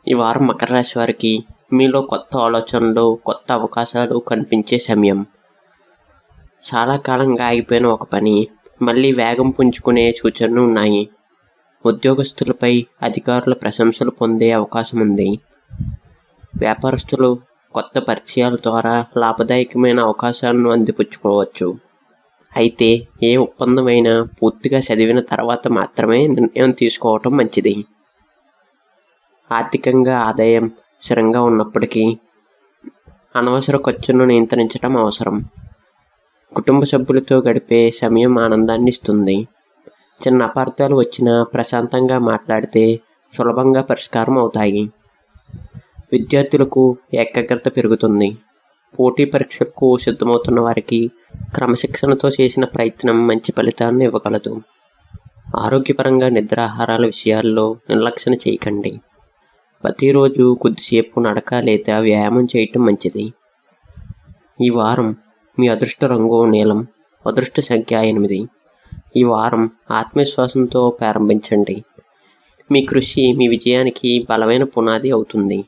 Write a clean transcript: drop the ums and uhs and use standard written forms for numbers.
ఈ వారం మకర రాశి వారికి మీలో కొత్త ఆలోచనలు, కొత్త అవకాశాలు కనిపించే సమయం. చాలా కాలంగా ఆగిపోయిన ఒక పని మళ్ళీ వేగం పుంజుకునే సూచనలు ఉన్నాయి. ఉద్యోగస్తులపై అధికారుల ప్రశంసలు పొందే అవకాశం ఉంది. వ్యాపారస్తులు కొత్త పరిచయాల ద్వారా లాభదాయకమైన అవకాశాలను అందిపుచ్చుకోవచ్చు. అయితే ఏ ఒప్పందమైనా పూర్తిగా చదివిన తర్వాత మాత్రమే నిర్ణయం తీసుకోవటం మంచిది. ఆర్థికంగా ఆదాయం స్థిరంగా ఉన్నప్పటికీ అనవసర ఖర్చులను నియంత్రించడం అవసరం. కుటుంబ సభ్యులతో గడిపే సమయం ఆనందాన్ని ఇస్తుంది. చిన్న అపార్థాలు వచ్చినా ప్రశాంతంగా మాట్లాడితే సులభంగా పరిష్కారం అవుతాయి. విద్యార్థులకు ఏకాగ్రత పెరుగుతుంది. పోటీ పరీక్షలకు సిద్ధమవుతున్న వారికి క్రమశిక్షణతో చేసిన ప్రయత్నం మంచి ఫలితాన్ని ఇవ్వగలదు. ఆరోగ్యపరంగా నిద్రాహారాల విషయాల్లో నిర్లక్ష్యం చేయకండి. ప్రతిరోజు కొద్దిసేపు నడక లేదా వ్యాయామం చేయటం మంచిది. ఈ వారం మీ అదృష్ట రంగు నీలం, అదృష్ట సంఖ్య 8. ఈ వారం ఆత్మవిశ్వాసంతో ప్రారంభించండి. మీ కృషి మీ విజయానికి బలమైన పునాది అవుతుంది.